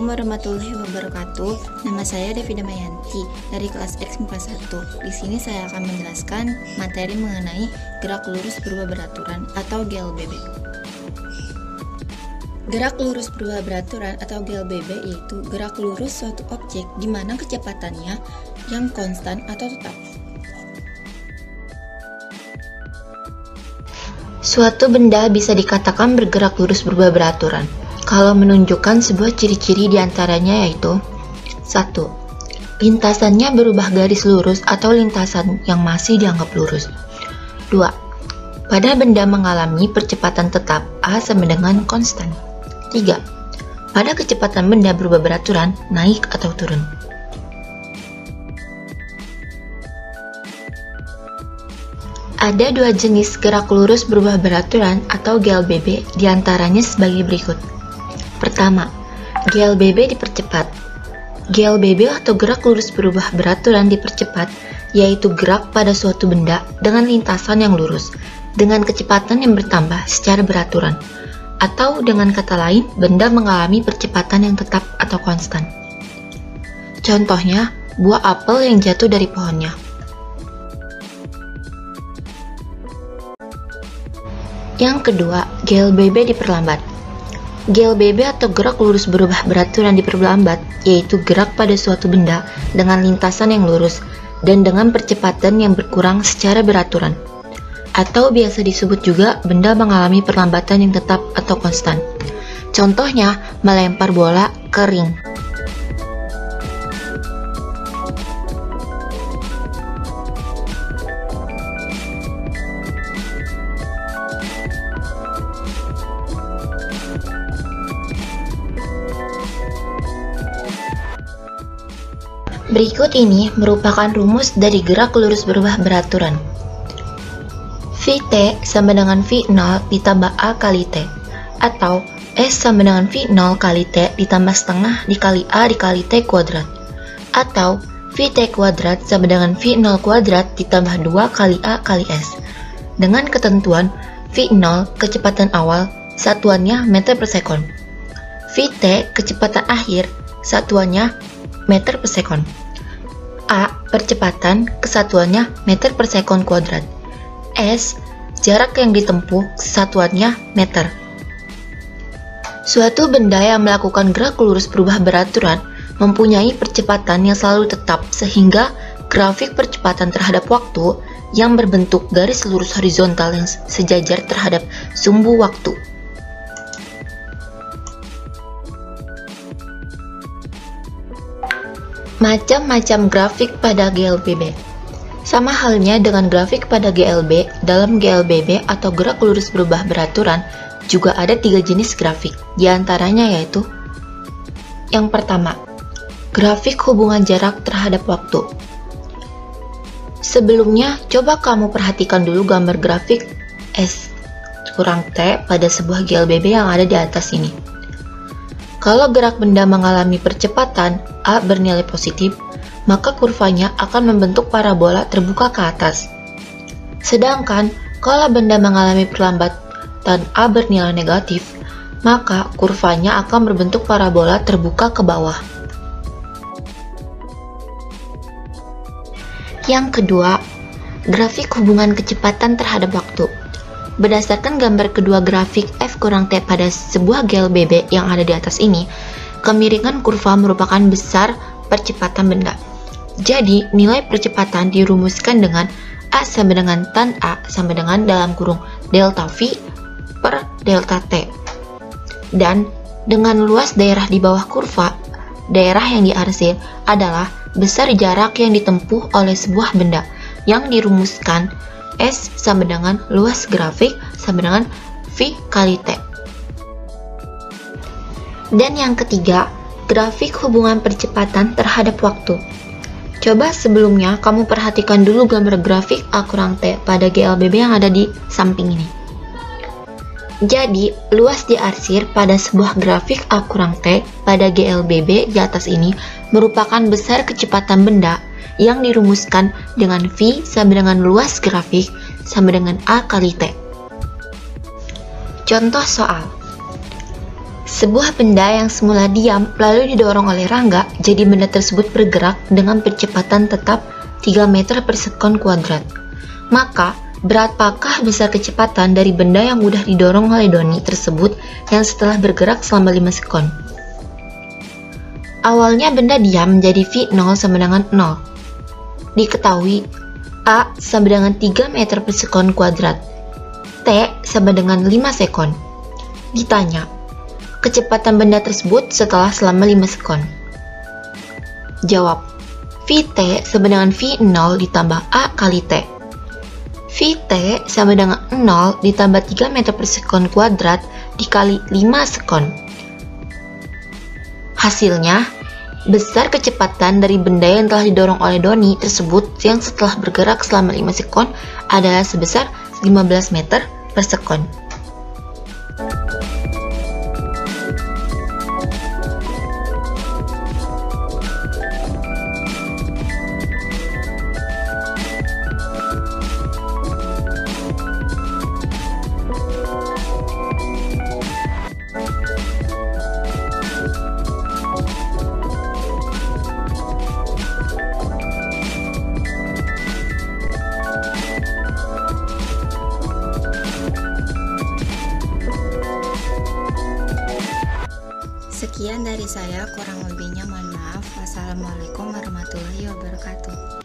Assalamualaikum warahmatullahi wabarakatuh. Nama saya Devi Damayanti dari kelas X MIPA 1. Di sini saya akan menjelaskan materi mengenai gerak lurus berubah beraturan atau GLBB. Gerak lurus berubah beraturan atau GLBB yaitu gerak lurus suatu objek di mana kecepatannya yang konstan atau tetap. Suatu benda bisa dikatakan bergerak lurus berubah beraturan kalau menunjukkan sebuah ciri-ciri diantaranya yaitu 1. Lintasannya berubah garis lurus atau lintasan yang masih dianggap lurus. 2. Pada benda mengalami percepatan tetap A sama dengan konstan. 3. Pada kecepatan benda berubah beraturan, naik atau turun. Ada dua jenis gerak lurus berubah beraturan atau GLBB, diantaranya sebagai berikut. Pertama, GLBB dipercepat. GLBB atau gerak lurus berubah beraturan dipercepat, yaitu gerak pada suatu benda dengan lintasan yang lurus, dengan kecepatan yang bertambah secara beraturan. Atau dengan kata lain, benda mengalami percepatan yang tetap atau konstan. Contohnya, buah apel yang jatuh dari pohonnya. Yang kedua, GLBB diperlambat. GLBB atau gerak lurus berubah beraturan diperlambat, yaitu gerak pada suatu benda dengan lintasan yang lurus dan dengan percepatan yang berkurang secara beraturan. Atau biasa disebut juga benda mengalami perlambatan yang tetap atau konstan. Contohnya, melempar bola ke ring. Berikut ini merupakan rumus dari gerak lurus berubah beraturan. Vt sama dengan V0 ditambah A kali T, atau S sama dengan V0 kali T ditambah setengah dikali A dikali T kuadrat, atau Vt kuadrat sama dengan V0 kuadrat ditambah 2 kali A kali S. Dengan ketentuan V0 kecepatan awal, satuannya meter per sekon. Vt kecepatan akhir, satuannya meter per sekon. A percepatan, kesatuannya meter per sekon kuadrat. S jarak yang ditempuh, satuannya meter. Suatu benda yang melakukan gerak lurus berubah beraturan mempunyai percepatan yang selalu tetap, sehingga grafik percepatan terhadap waktu yang berbentuk garis lurus horizontal yang sejajar terhadap sumbu waktu. Macam-macam grafik pada GLBB. Sama halnya dengan grafik pada GLB, dalam GLBB atau gerak lurus berubah beraturan juga ada 3 jenis grafik, diantaranya yaitu: yang pertama, grafik hubungan jarak terhadap waktu. Sebelumnya, coba kamu perhatikan dulu gambar grafik S kurang T pada sebuah GLBB yang ada di atas ini. Kalau gerak benda mengalami percepatan A bernilai positif, maka kurvanya akan membentuk parabola terbuka ke atas. Sedangkan kalau benda mengalami perlambatan A bernilai negatif, maka kurvanya akan berbentuk parabola terbuka ke bawah. Yang kedua, grafik hubungan kecepatan terhadap waktu. Berdasarkan gambar kedua grafik F kurang T pada sebuah GLBB yang ada di atas ini, kemiringan kurva merupakan besar percepatan benda. Jadi, nilai percepatan dirumuskan dengan A sama dengan tan A sama dengan dalam kurung delta V per delta T. Dan dengan luas daerah di bawah kurva, daerah yang diarsir adalah besar jarak yang ditempuh oleh sebuah benda yang dirumuskan S sama dengan luas grafik sama dengan V kali T. Dan yang ketiga, grafik hubungan percepatan terhadap waktu. Coba sebelumnya kamu perhatikan dulu gambar grafik A kurang T pada GLBB yang ada di samping ini. Jadi, luas diarsir pada sebuah grafik A kurang T pada GLBB di atas ini merupakan besar kecepatan benda yang dirumuskan dengan V sama dengan luas grafik sama dengan A kali T. Contoh soal. Sebuah benda yang semula diam lalu didorong oleh Rangga, jadi benda tersebut bergerak dengan kecepatan tetap 3 meter per sekon kuadrat. Maka, berapakah besar kecepatan dari benda yang mudah didorong oleh Doni tersebut yang setelah bergerak selama 5 sekon? Awalnya benda diam, jadi V0 sama dengan 0. Diketahui, A sama dengan 3 meter per sekon kuadrat, T sama dengan 5 sekon. Ditanya, kecepatan benda tersebut setelah selama 5 sekon. Jawab, Vt sama dengan V0 ditambah A kali T. Vt sama dengan 0 ditambah 3 meter per sekon kuadrat dikali 5 sekon. Hasilnya, besar kecepatan dari benda yang telah didorong oleh Doni tersebut yang setelah bergerak selama 5 sekon adalah sebesar 15 meter per sekon. Sekian dari saya, kurang lebihnya mohon maaf. Wassalamualaikum warahmatullahi wabarakatuh.